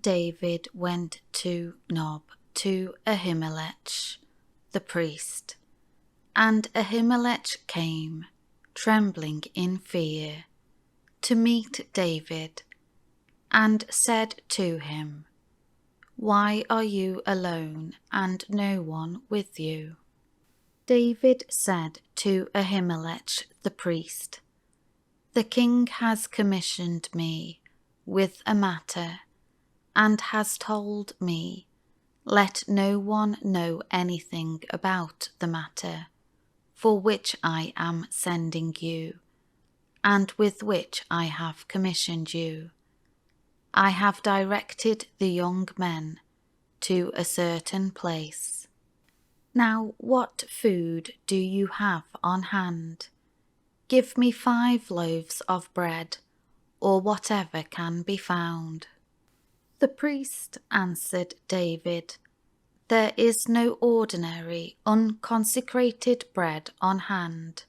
David went to Nob to Ahimelech the priest, and Ahimelech came, trembling in fear, to meet David, and said to him, "Why are you alone and no one with you?" David said to Ahimelech the priest, "The king has commissioned me with a matter, and has told me, 'Let no one know anything about the matter, for which I am sending you, and with which I have commissioned you. I have directed the young men to a certain place. Now what food do you have on hand? Give me 5 loaves of bread, or whatever can be found." The priest answered David, "There is no ordinary, unconsecrated bread on hand,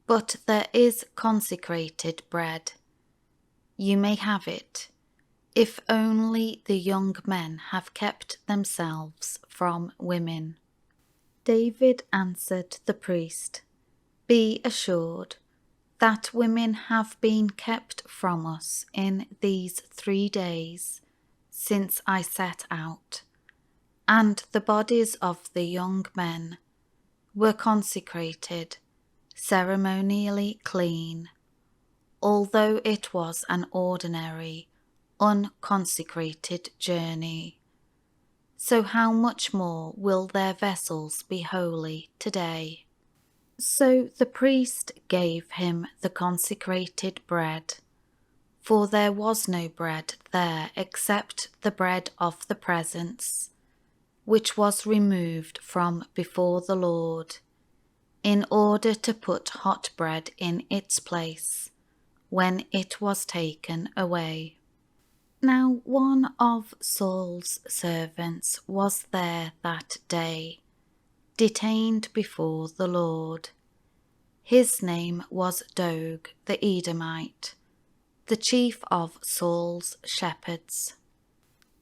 but there is consecrated bread. You may have it, if only the young men have kept themselves from women." David answered the priest, "Be assured that women have been kept from us in these 3 days since I set out, and the bodies of the young men were consecrated, ceremonially clean, although it was an ordinary, unconsecrated journey. So how much more will their vessels be holy today?" So the priest gave him the consecrated bread, for there was no bread there except the bread of the presence, which was removed from before the Lord, in order to put hot bread in its place when it was taken away. Now one of Saul's servants was there that day, detained before the Lord. His name was Doeg the Edomite, the chief of Saul's shepherds.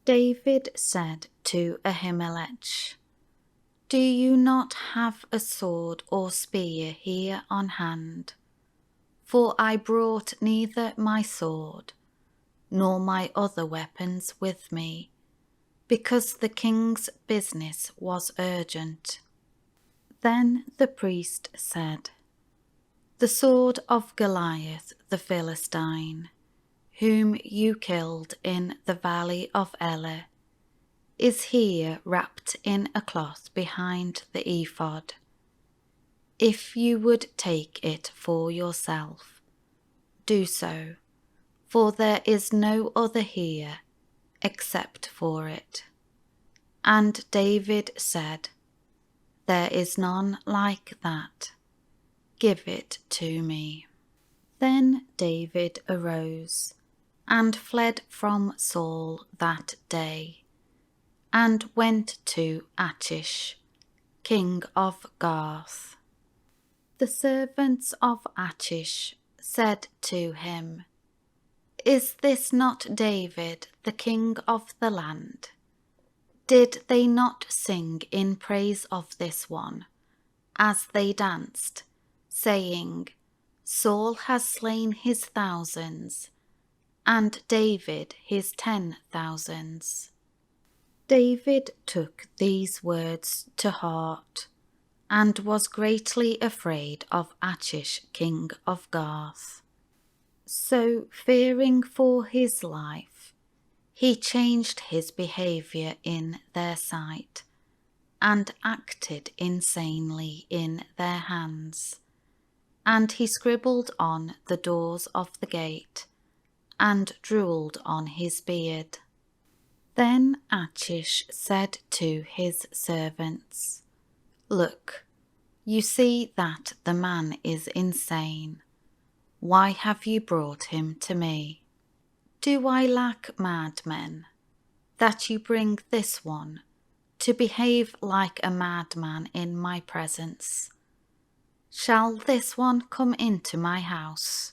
David said to Ahimelech, "Do you not have a sword or spear here on hand? For I brought neither my sword nor my other weapons with me, because the king's business was urgent." Then the priest said, "The sword of Goliath the Philistine, whom you killed in the valley of Elah, is here wrapped in a cloth behind the ephod. If you would take it for yourself, do so, for there is no other here except for it." And David said, "There is none like that. Give it to me." Then David arose and fled from Saul that day, and went to Achish, king of Gath. The servants of Achish said to him, "Is this not David, the king of the land? Did they not sing in praise of this one, as they danced, saying, 'Saul has slain his thousands, and David his 10,000s'?" David took these words to heart, and was greatly afraid of Achish, king of Gath. So, fearing for his life, he changed his behaviour in their sight, and acted insanely in their hands. And he scribbled on the doors of the gate, and drooled on his beard. Then Achish said to his servants, "Look, you see that the man is insane. Why have you brought him to me? Do I lack madmen, that you bring this one to behave like a madman in my presence? Shall this one come into my house?"